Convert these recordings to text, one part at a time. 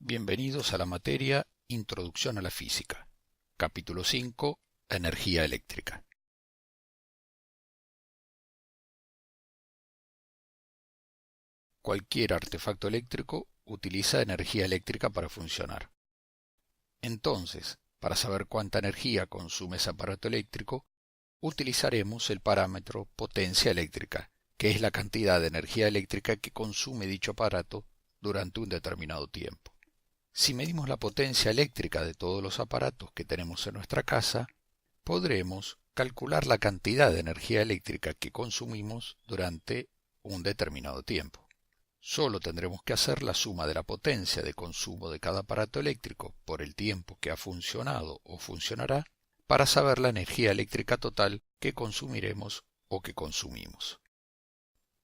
Bienvenidos a la materia Introducción a la Física. Capítulo 5. Energía eléctrica. Cualquier artefacto eléctrico utiliza energía eléctrica para funcionar. Entonces, para saber cuánta energía consume ese aparato eléctrico, utilizaremos el parámetro potencia eléctrica, que es la cantidad de energía eléctrica que consume dicho aparato durante un determinado tiempo. Si medimos la potencia eléctrica de todos los aparatos que tenemos en nuestra casa, podremos calcular la cantidad de energía eléctrica que consumimos durante un determinado tiempo. Solo tendremos que hacer la suma de la potencia de consumo de cada aparato eléctrico por el tiempo que ha funcionado o funcionará para saber la energía eléctrica total que consumiremos o que consumimos.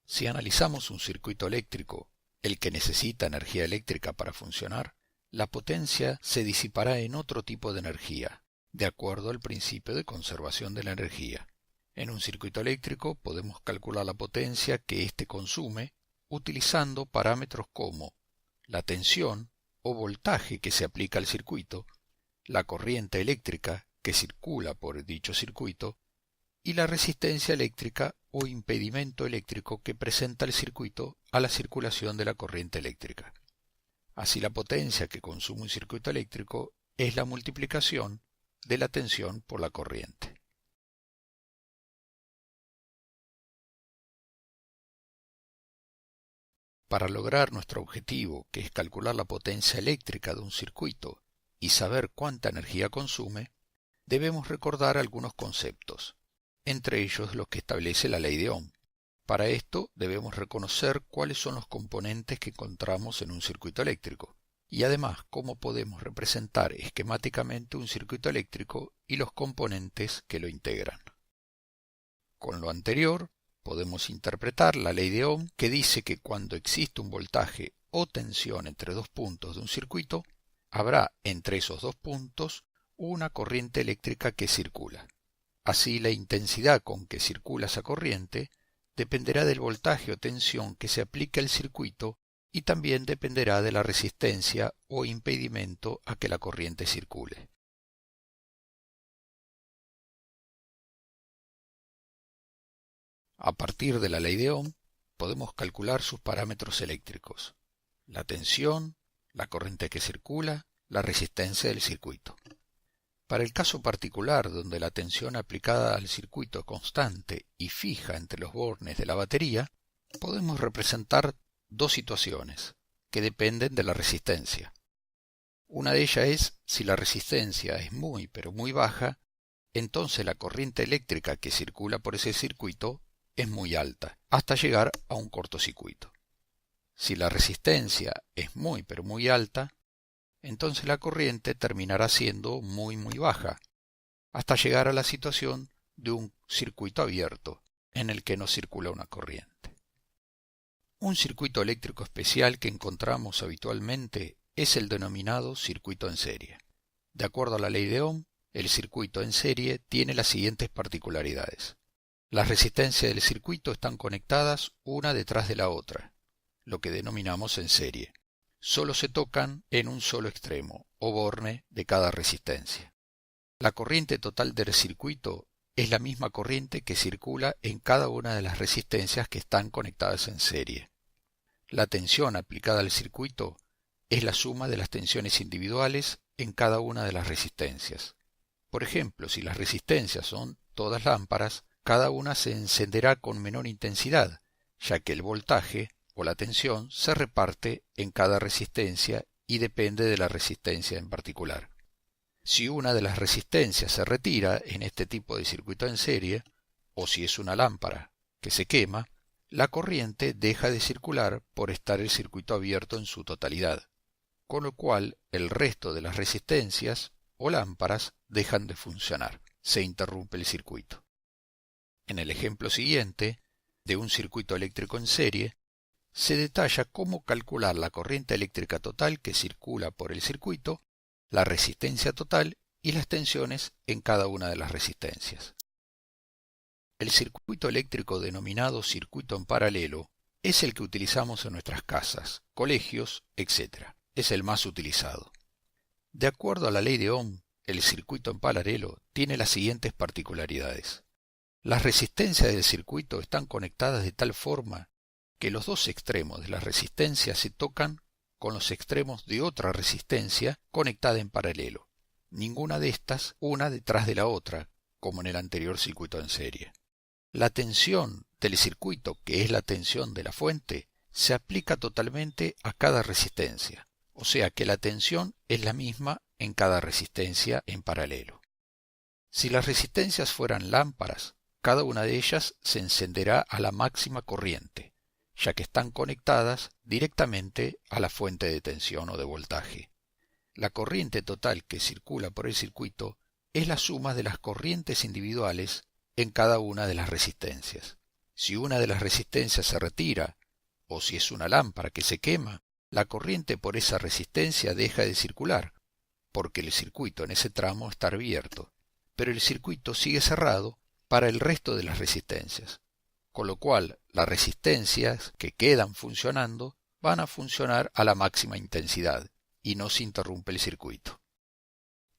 Si analizamos un circuito eléctrico, el que necesita energía eléctrica para funcionar, la potencia se disipará en otro tipo de energía, de acuerdo al principio de conservación de la energía. En un circuito eléctrico podemos calcular la potencia que éste consume utilizando parámetros como la tensión o voltaje que se aplica al circuito, la corriente eléctrica que circula por dicho circuito y la resistencia eléctrica o impedimento eléctrico que presenta el circuito a la circulación de la corriente eléctrica. Así la potencia que consume un circuito eléctrico es la multiplicación de la tensión por la corriente. Para lograr nuestro objetivo, que es calcular la potencia eléctrica de un circuito y saber cuánta energía consume, debemos recordar algunos conceptos, entre ellos los que establece la ley de Ohm. Para esto debemos reconocer cuáles son los componentes que encontramos en un circuito eléctrico y además cómo podemos representar esquemáticamente un circuito eléctrico y los componentes que lo integran. Con lo anterior, podemos interpretar la ley de Ohm que dice que cuando existe un voltaje o tensión entre dos puntos de un circuito, habrá entre esos dos puntos una corriente eléctrica que circula. Así la intensidad con que circula esa corriente dependerá del voltaje o tensión que se aplique al circuito y también dependerá de la resistencia o impedimento a que la corriente circule. A partir de la ley de Ohm, podemos calcular sus parámetros eléctricos: la tensión, la corriente que circula, la resistencia del circuito. Para el caso particular donde la tensión aplicada al circuito es constante y fija entre los bornes de la batería, podemos representar dos situaciones que dependen de la resistencia. Una de ellas es si la resistencia es muy pero muy baja, entonces la corriente eléctrica que circula por ese circuito es muy alta, hasta llegar a un cortocircuito. Si la resistencia es muy pero muy alta, entonces la corriente terminará siendo muy baja, hasta llegar a la situación de un circuito abierto, en el que no circula una corriente. Un circuito eléctrico especial que encontramos habitualmente es el denominado circuito en serie. De acuerdo a la ley de Ohm, el circuito en serie tiene las siguientes particularidades. Las resistencias del circuito están conectadas una detrás de la otra, lo que denominamos en serie. Solo se tocan en un solo extremo o borne de cada resistencia. La corriente total del circuito es la misma corriente que circula en cada una de las resistencias que están conectadas en serie. La tensión aplicada al circuito es la suma de las tensiones individuales en cada una de las resistencias. Por ejemplo, si las resistencias son todas lámparas, cada una se encenderá con menor intensidad, ya que el voltaje o la tensión se reparte en cada resistencia y depende de la resistencia en particular. Si una de las resistencias se retira en este tipo de circuito en serie, o si es una lámpara que se quema, la corriente deja de circular por estar el circuito abierto en su totalidad, con lo cual el resto de las resistencias o lámparas dejan de funcionar, se interrumpe el circuito. En el ejemplo siguiente, de un circuito eléctrico en serie, se detalla cómo calcular la corriente eléctrica total que circula por el circuito, la resistencia total y las tensiones en cada una de las resistencias. El circuito eléctrico denominado circuito en paralelo es el que utilizamos en nuestras casas, colegios, etc. es el más utilizado. De acuerdo a la ley de Ohm, el circuito en paralelo tiene las siguientes particularidades. Las resistencias del circuito están conectadas de tal forma que los dos extremos de la resistencia se tocan con los extremos de otra resistencia conectada en paralelo. Ninguna de estas una detrás de la otra, como en el anterior circuito en serie. La tensión del circuito, que es la tensión de la fuente, se aplica totalmente a cada resistencia, o sea que la tensión es la misma en cada resistencia en paralelo. Si las resistencias fueran lámparas, cada una de ellas se encenderá a la máxima corriente, ya que están conectadas directamente a la fuente de tensión o de voltaje. La corriente total que circula por el circuito es la suma de las corrientes individuales en cada una de las resistencias. Si una de las resistencias se retira, o si es una lámpara que se quema, la corriente por esa resistencia deja de circular, porque el circuito en ese tramo está abierto, pero el circuito sigue cerrado para el resto de las resistencias, con lo cual las resistencias que quedan funcionando van a funcionar a la máxima intensidad y no se interrumpe el circuito.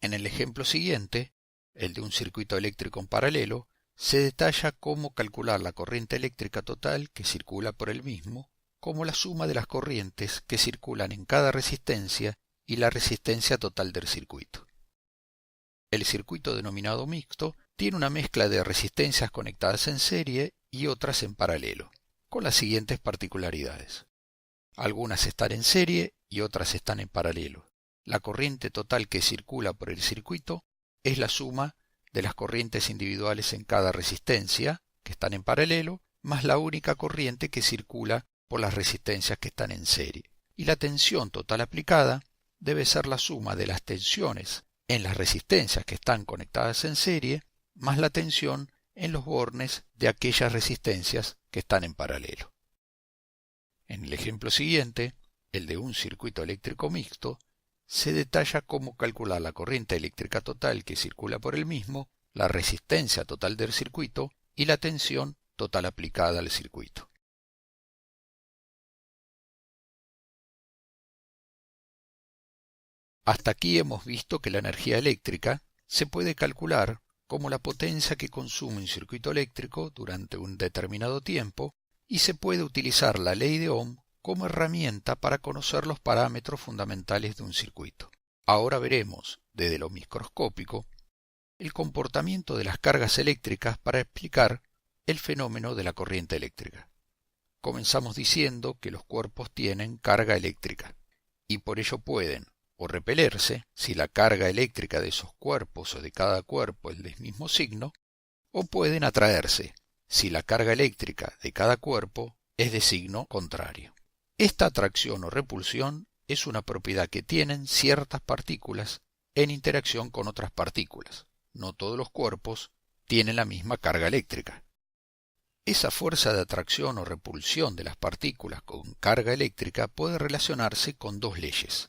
En el ejemplo siguiente, el de un circuito eléctrico en paralelo, se detalla cómo calcular la corriente eléctrica total que circula por el mismo, como la suma de las corrientes que circulan en cada resistencia y la resistencia total del circuito. El circuito denominado mixto tiene una mezcla de resistencias conectadas en serie y otras en paralelo, con las siguientes particularidades. Algunas están en serie y otras están en paralelo. La corriente total que circula por el circuito es la suma de las corrientes individuales en cada resistencia, que están en paralelo, más la única corriente que circula por las resistencias que están en serie. Y la tensión total aplicada debe ser la suma de las tensiones en las resistencias que están conectadas en serie, más la tensión en los bornes de aquellas resistencias que están en paralelo. En el ejemplo siguiente, el de un circuito eléctrico mixto, se detalla cómo calcular la corriente eléctrica total que circula por el mismo, la resistencia total del circuito y la tensión total aplicada al circuito. Hasta aquí hemos visto que la energía eléctrica se puede calcular como la potencia que consume un circuito eléctrico durante un determinado tiempo y se puede utilizar la ley de Ohm como herramienta para conocer los parámetros fundamentales de un circuito. Ahora veremos, desde lo microscópico, el comportamiento de las cargas eléctricas para explicar el fenómeno de la corriente eléctrica. Comenzamos diciendo que los cuerpos tienen carga eléctrica y por ello pueden o repelerse si la carga eléctrica de esos cuerpos o de cada cuerpo es del mismo signo, o pueden atraerse si la carga eléctrica de cada cuerpo es de signo contrario. Esta atracción o repulsión es una propiedad que tienen ciertas partículas en interacción con otras partículas. No todos los cuerpos tienen la misma carga eléctrica. Esa fuerza de atracción o repulsión de las partículas con carga eléctrica puede relacionarse con dos leyes.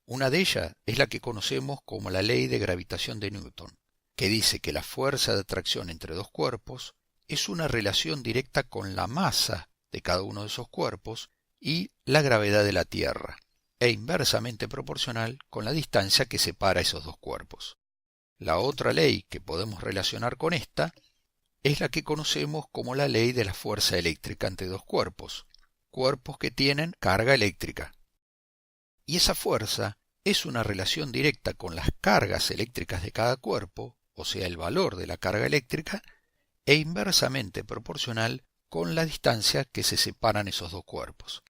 Una de ellas es la que conocemos como la ley de gravitación de Newton, que dice que la fuerza de atracción entre dos cuerpos es una relación directa con la masa de cada uno de esos cuerpos y la gravedad de la Tierra, e inversamente proporcional con la distancia que separa esos dos cuerpos. La otra ley que podemos relacionar con esta es la que conocemos como la ley de la fuerza eléctrica entre dos cuerpos, cuerpos que tienen carga eléctrica. Y esa fuerza es una relación directa con las cargas eléctricas de cada cuerpo, o sea, el valor de la carga eléctrica, e inversamente proporcional con la distancia que se separan esos dos cuerpos.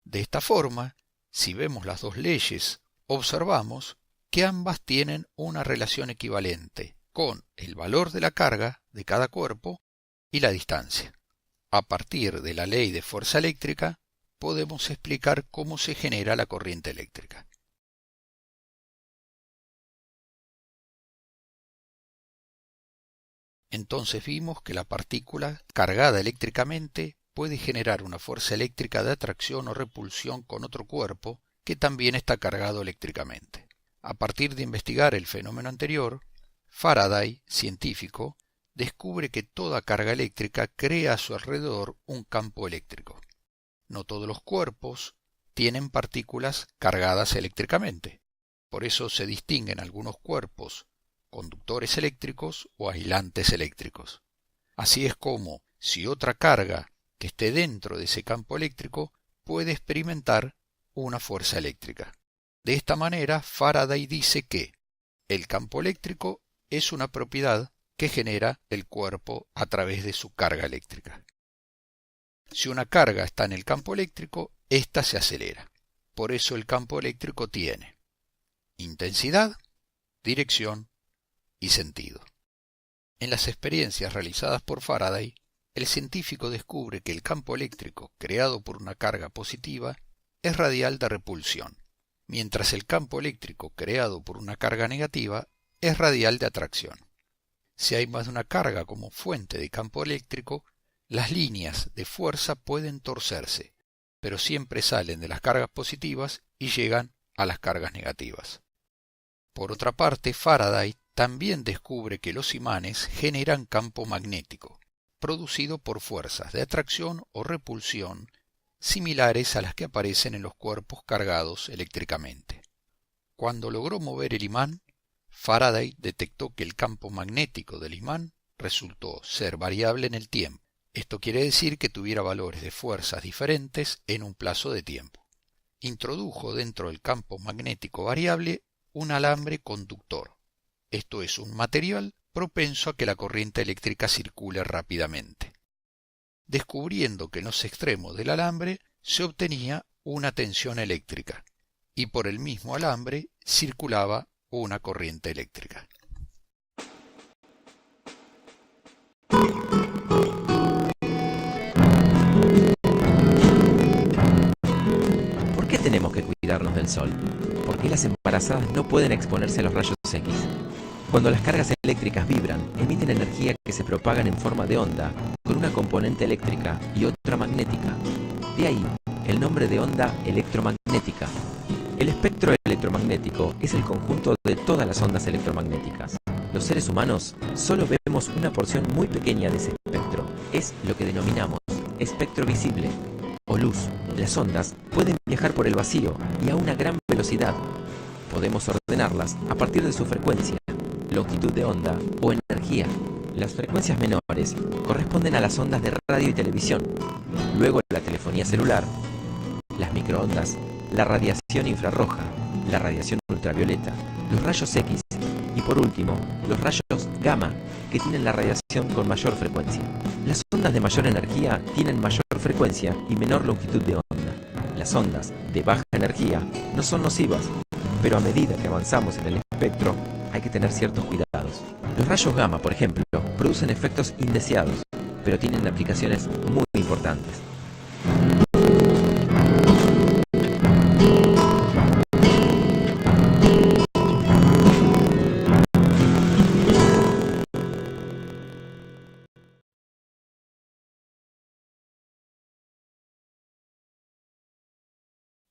De esta forma, si vemos las dos leyes, observamos que ambas tienen una relación equivalente con el valor de la carga de cada cuerpo y la distancia. A partir de la ley de fuerza eléctrica, podemos explicar cómo se genera la corriente eléctrica. Entonces vimos que la partícula cargada eléctricamente puede generar una fuerza eléctrica de atracción o repulsión con otro cuerpo que también está cargado eléctricamente. A partir de investigar el fenómeno anterior, Faraday, científico, descubre que toda carga eléctrica crea a su alrededor un campo eléctrico. No todos los cuerpos tienen partículas cargadas eléctricamente. Por eso se distinguen algunos cuerpos conductores eléctricos o aislantes eléctricos. Así es como, si otra carga que esté dentro de ese campo eléctrico puede experimentar una fuerza eléctrica. De esta manera, Faraday dice que el campo eléctrico es una propiedad que genera el cuerpo a través de su carga eléctrica. Si una carga está en el campo eléctrico, ésta se acelera. Por eso el campo eléctrico tiene intensidad, dirección y sentido. En las experiencias realizadas por Faraday, el científico descubre que el campo eléctrico creado por una carga positiva es radial de repulsión, mientras el campo eléctrico creado por una carga negativa es radial de atracción. Si hay más de una carga como fuente de campo eléctrico, las líneas de fuerza pueden torcerse, pero siempre salen de las cargas positivas y llegan a las cargas negativas. Por otra parte, Faraday también descubre que los imanes generan campo magnético, producido por fuerzas de atracción o repulsión similares a las que aparecen en los cuerpos cargados eléctricamente. Cuando logró mover el imán, Faraday detectó que el campo magnético del imán resultó ser variable en el tiempo. Esto quiere decir que tuviera valores de fuerzas diferentes en un plazo de tiempo. Introdujo dentro del campo magnético variable un alambre conductor. Esto es un material propenso a que la corriente eléctrica circule rápidamente. Descubriendo que en los extremos del alambre se obtenía una tensión eléctrica y por el mismo alambre circulaba una corriente eléctrica. ¿Por qué tenemos que cuidarnos del sol? ¿Por qué las embarazadas no pueden exponerse a los rayos X? Cuando las cargas eléctricas vibran, emiten energía que se propagan en forma de onda, con una componente eléctrica y otra magnética. De ahí, el nombre de onda electromagnética. El espectro electromagnético es el conjunto de todas las ondas electromagnéticas. Los seres humanos solo vemos una porción muy pequeña de ese espectro. Es lo que denominamos espectro visible o luz. Las ondas pueden viajar por el vacío y a una gran velocidad. Podemos ordenarlas a partir de su frecuencia, longitud de onda o energía. Las frecuencias menores corresponden a las ondas de radio y televisión, luego la telefonía celular, las microondas, la radiación infrarroja, la radiación ultravioleta, los rayos X y por último, los rayos gamma, que tienen la radiación con mayor frecuencia. Las ondas de mayor energía tienen mayor frecuencia y menor longitud de onda. Las ondas de baja energía no son nocivas, pero a medida que avanzamos en el espectro, hay que tener ciertos cuidados. Los rayos gamma, por ejemplo, producen efectos indeseados, pero tienen aplicaciones muy importantes.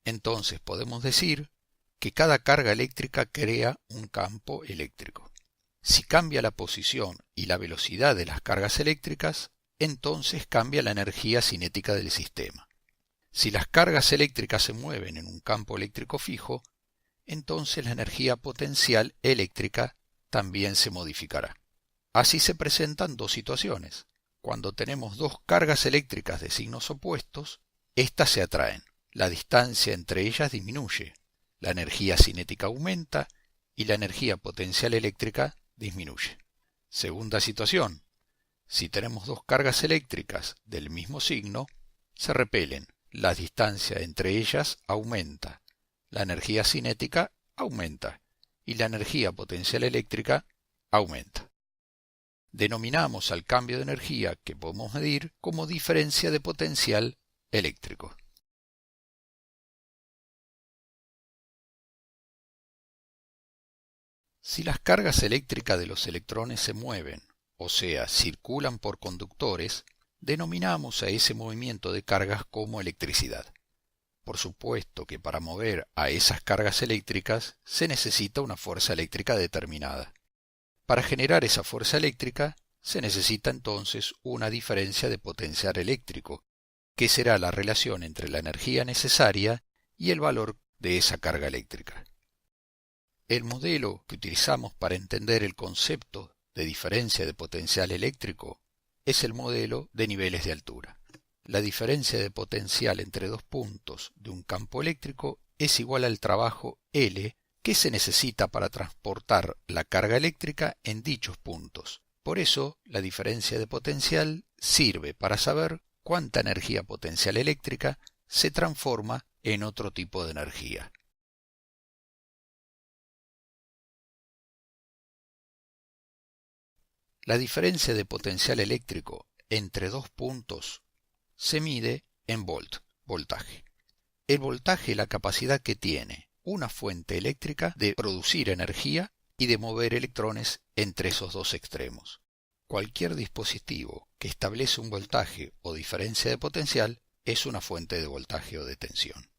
Entonces podemos decir que cada carga eléctrica crea un campo eléctrico. Si cambia la posición y la velocidad de las cargas eléctricas, entonces cambia la energía cinética del sistema. Si las cargas eléctricas se mueven en un campo eléctrico fijo, entonces la energía potencial eléctrica también se modificará. Así se presentan dos situaciones. Cuando tenemos dos cargas eléctricas de signos opuestos, éstas se atraen. La distancia entre ellas disminuye, la energía cinética aumenta y la energía potencial eléctrica disminuye. Segunda situación. Si tenemos dos cargas eléctricas del mismo signo, se repelen. La distancia entre ellas aumenta, la energía cinética aumenta y la energía potencial eléctrica aumenta. Denominamos al cambio de energía que podemos medir como diferencia de potencial eléctrico. Si las cargas eléctricas de los electrones se mueven, o sea, circulan por conductores, denominamos a ese movimiento de cargas como electricidad. Por supuesto que para mover a esas cargas eléctricas se necesita una fuerza eléctrica determinada. Para generar esa fuerza eléctrica se necesita entonces una diferencia de potencial eléctrico, que será la relación entre la energía necesaria y el valor de esa carga eléctrica. El modelo que utilizamos para entender el concepto de diferencia de potencial eléctrico es el modelo de niveles de altura. La diferencia de potencial entre dos puntos de un campo eléctrico es igual al trabajo L que se necesita para transportar la carga eléctrica en dichos puntos. Por eso, la diferencia de potencial sirve para saber cuánta energía potencial eléctrica se transforma en otro tipo de energía. La diferencia de potencial eléctrico entre dos puntos se mide en voltaje. El voltaje es la capacidad que tiene una fuente eléctrica de producir energía y de mover electrones entre esos dos extremos. Cualquier dispositivo que establece un voltaje o diferencia de potencial es una fuente de voltaje o de tensión.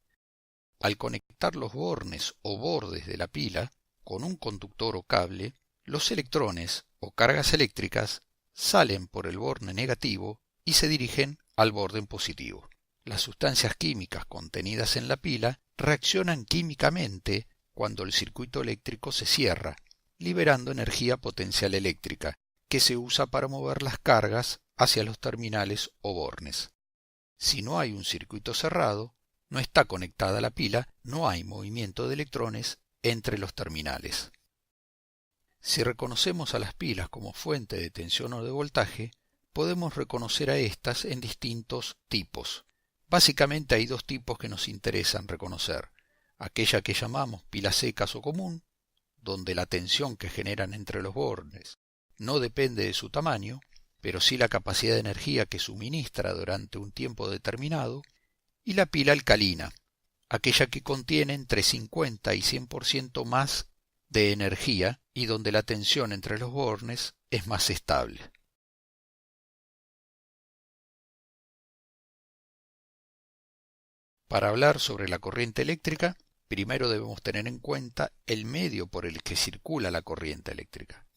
Al conectar los bornes o bordes de la pila con un conductor o cable, los electrones o cargas eléctricas salen por el borne negativo y se dirigen al borde positivo. Las sustancias químicas contenidas en la pila reaccionan químicamente cuando el circuito eléctrico se cierra, liberando energía potencial eléctrica, que se usa para mover las cargas hacia los terminales o bornes. Si no hay un circuito cerrado, no está conectada la pila, no hay movimiento de electrones entre los terminales. Si reconocemos a las pilas como fuente de tensión o de voltaje, podemos reconocer a estas en distintos tipos. Básicamente hay dos tipos que nos interesan reconocer: aquella que llamamos pilas secas o común, donde la tensión que generan entre los bornes no depende de su tamaño, pero sí la capacidad de energía que suministra durante un tiempo determinado, y la pila alcalina, aquella que contiene entre 50 y 100% más de energía y donde la tensión entre los bornes es más estable. Para hablar sobre la corriente eléctrica, primero debemos tener en cuenta el medio por el que circula la corriente eléctrica.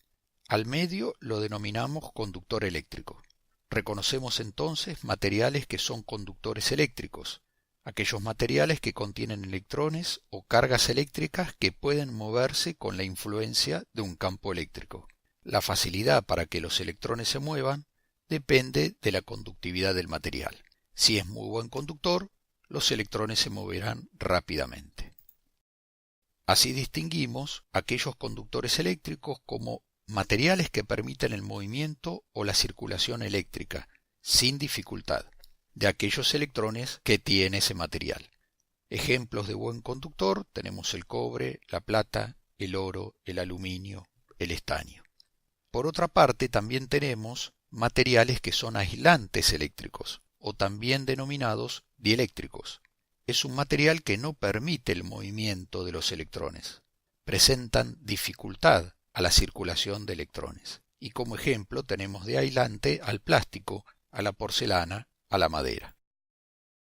Al medio lo denominamos conductor eléctrico. Reconocemos entonces materiales que son conductores eléctricos, aquellos materiales que contienen electrones o cargas eléctricas que pueden moverse con la influencia de un campo eléctrico. La facilidad para que los electrones se muevan depende de la conductividad del material. Si es muy buen conductor, los electrones se moverán rápidamente. Así distinguimos aquellos conductores eléctricos como materiales que permiten el movimiento o la circulación eléctrica sin dificultad de aquellos electrones que tiene ese material. Ejemplos de buen conductor tenemos el cobre, la plata, el oro, el aluminio, el estaño. Por otra parte, también tenemos materiales que son aislantes eléctricos, o también denominados dieléctricos. Es un material que no permite el movimiento de los electrones. Presentan dificultad a la circulación de electrones. Y como ejemplo tenemos de aislante al plástico, a la porcelana, a la madera.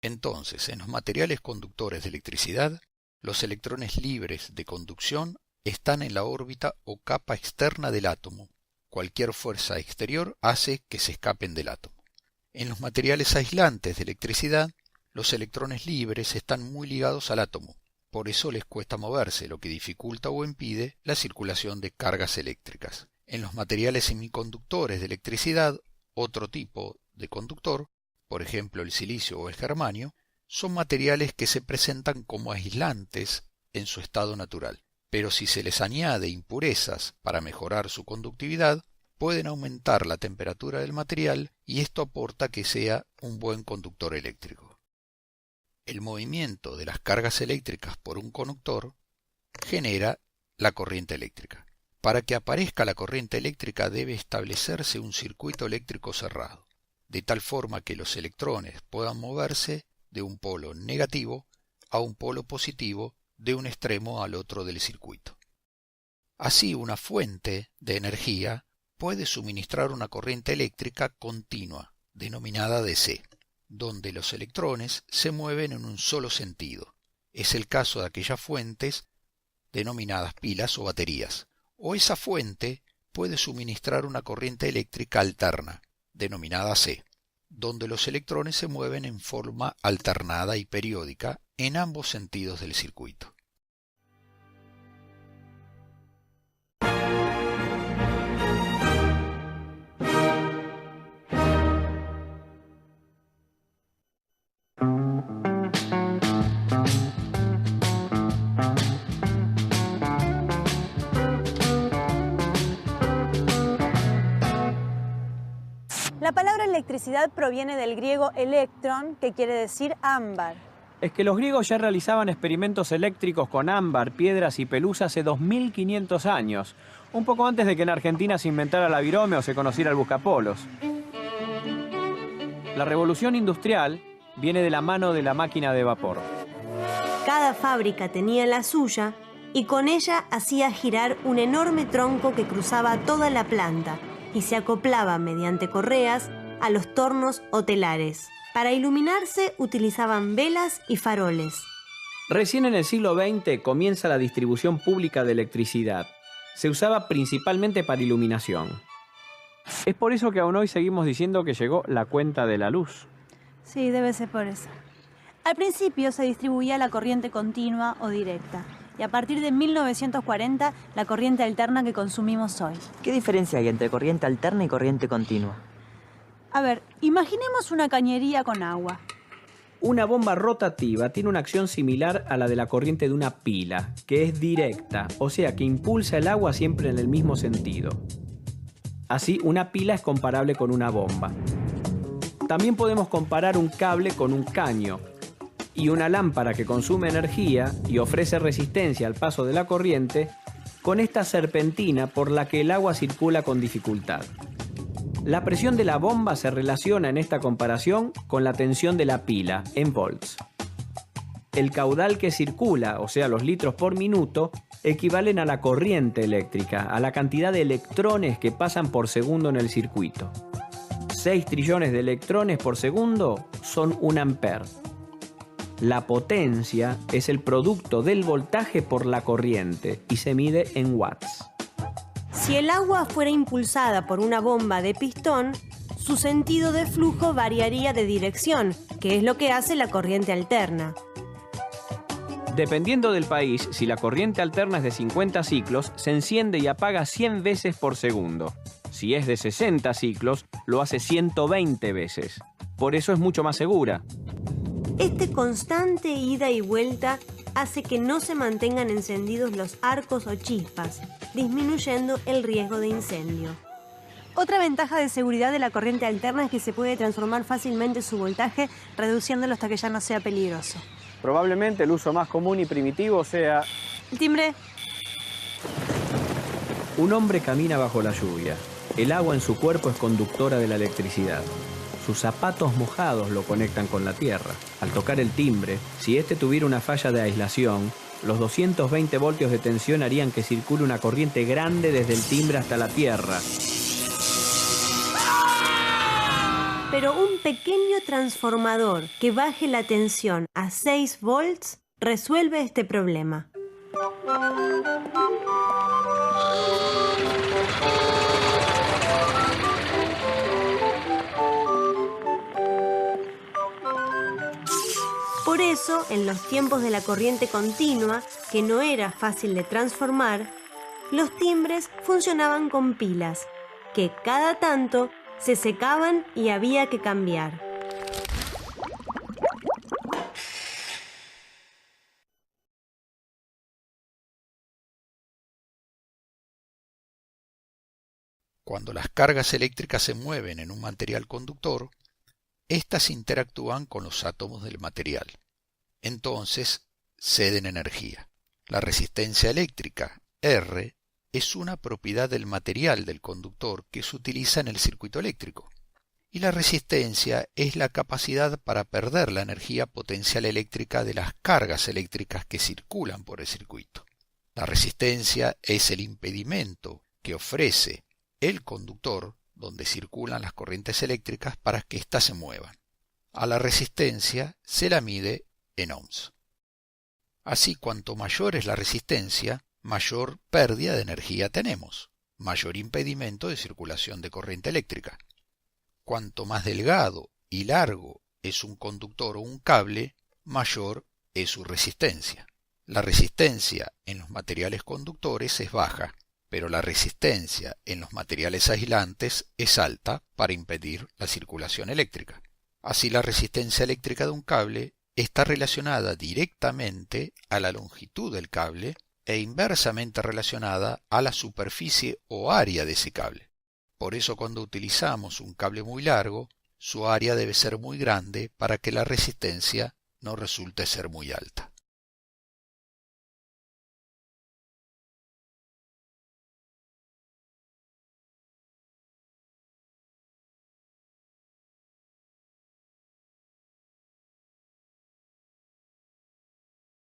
Entonces, en los materiales conductores de electricidad, los electrones libres de conducción están en la órbita o capa externa del átomo. Cualquier fuerza exterior hace que se escapen del átomo. En los materiales aislantes de electricidad, los electrones libres están muy ligados al átomo, por eso les cuesta moverse, lo que dificulta o impide la circulación de cargas eléctricas. En los materiales semiconductores de electricidad, otro tipo de conductor, por ejemplo el silicio o el germanio, son materiales que se presentan como aislantes en su estado natural, pero si se les añade impurezas para mejorar su conductividad, pueden aumentar la temperatura del material y esto aporta que sea un buen conductor eléctrico. El movimiento de las cargas eléctricas por un conductor genera la corriente eléctrica. Para que aparezca la corriente eléctrica debe establecerse un circuito eléctrico cerrado, de tal forma que los electrones puedan moverse de un polo negativo a un polo positivo de un extremo al otro del circuito. Así, una fuente de energía puede suministrar una corriente eléctrica continua, denominada DC, donde los electrones se mueven en un solo sentido. Es el caso de aquellas fuentes denominadas pilas o baterías, o esa fuente puede suministrar una corriente eléctrica alterna, denominada C, donde los electrones se mueven en forma alternada y periódica en ambos sentidos del circuito. La palabra electricidad proviene del griego electron, que quiere decir ámbar. Es que los griegos ya realizaban experimentos eléctricos con ámbar, piedras y pelusa hace 2500 años, un poco antes de que en Argentina se inventara la virome o se conociera el buscapolos. La revolución industrial viene de la mano de la máquina de vapor. Cada fábrica tenía la suya y con ella hacía girar un enorme tronco que cruzaba toda la planta y se acoplaba mediante correas a los tornos o telares. Para iluminarse utilizaban velas y faroles. Recién en el siglo XX comienza la distribución pública de electricidad. Se usaba principalmente para iluminación. Es por eso que aún hoy seguimos diciendo que llegó la cuenta de la luz. Sí, debe ser por eso. Al principio se distribuía la corriente continua o directa, y a partir de 1940 la corriente alterna que consumimos hoy. ¿Qué diferencia hay entre corriente alterna y corriente continua? A ver, imaginemos una cañería con agua. Una bomba rotativa tiene una acción similar a la de la corriente de una pila, que es directa, o sea que impulsa el agua siempre en el mismo sentido. Así, una pila es comparable con una bomba. También podemos comparar un cable con un caño, y una lámpara que consume energía y ofrece resistencia al paso de la corriente con esta serpentina por la que el agua circula con dificultad. La presión de la bomba se relaciona en esta comparación con la tensión de la pila, en volts. El caudal que circula, o sea los litros por minuto, equivalen a la corriente eléctrica, a la cantidad de electrones que pasan por segundo en el circuito. 6 trillones de electrones por segundo son 1 ampere. La potencia es el producto del voltaje por la corriente y se mide en watts. Si el agua fuera impulsada por una bomba de pistón, su sentido de flujo variaría de dirección, que es lo que hace la corriente alterna. Dependiendo del país, si la corriente alterna es de 50 ciclos, se enciende y apaga 100 veces por segundo. Si es de 60 ciclos, lo hace 120 veces. Por eso es mucho más segura. Este constante ida y vuelta hace que no se mantengan encendidos los arcos o chispas, disminuyendo el riesgo de incendio. Otra ventaja de seguridad de la corriente alterna es que se puede transformar fácilmente su voltaje, reduciéndolo hasta que ya no sea peligroso. Probablemente el uso más común y primitivo sea... El timbre. Un hombre camina bajo la lluvia. El agua en su cuerpo es conductora de la electricidad. Sus zapatos mojados lo conectan con la tierra. Al tocar el timbre, si este tuviera una falla de aislación, los 220 voltios de tensión harían que circule una corriente grande desde el timbre hasta la tierra. Pero un pequeño transformador que baje la tensión a 6 volts resuelve este problema. Por eso, en los tiempos de la corriente continua, que no era fácil de transformar, los timbres funcionaban con pilas, que cada tanto se secaban y había que cambiar. Cuando las cargas eléctricas se mueven en un material conductor, éstas interactúan con los átomos del material. Entonces, ceden energía. La resistencia eléctrica, R, es una propiedad del material del conductor que se utiliza en el circuito eléctrico. Y la resistencia es la capacidad para perder la energía potencial eléctrica de las cargas eléctricas que circulan por el circuito. La resistencia es el impedimento que ofrece el conductor donde circulan las corrientes eléctricas para que éstas se muevan. A la resistencia se la mide en ohms. Así, cuanto mayor es la resistencia, mayor pérdida de energía tenemos, mayor impedimento de circulación de corriente eléctrica. Cuanto más delgado y largo es un conductor o un cable, mayor es su resistencia. La resistencia en los materiales conductores es baja, pero la resistencia en los materiales aislantes es alta para impedir la circulación eléctrica. Así, la resistencia eléctrica de un cable está relacionada directamente a la longitud del cable e inversamente relacionada a la superficie o área de ese cable. Por eso, cuando utilizamos un cable muy largo, su área debe ser muy grande para que la resistencia no resulte ser muy alta.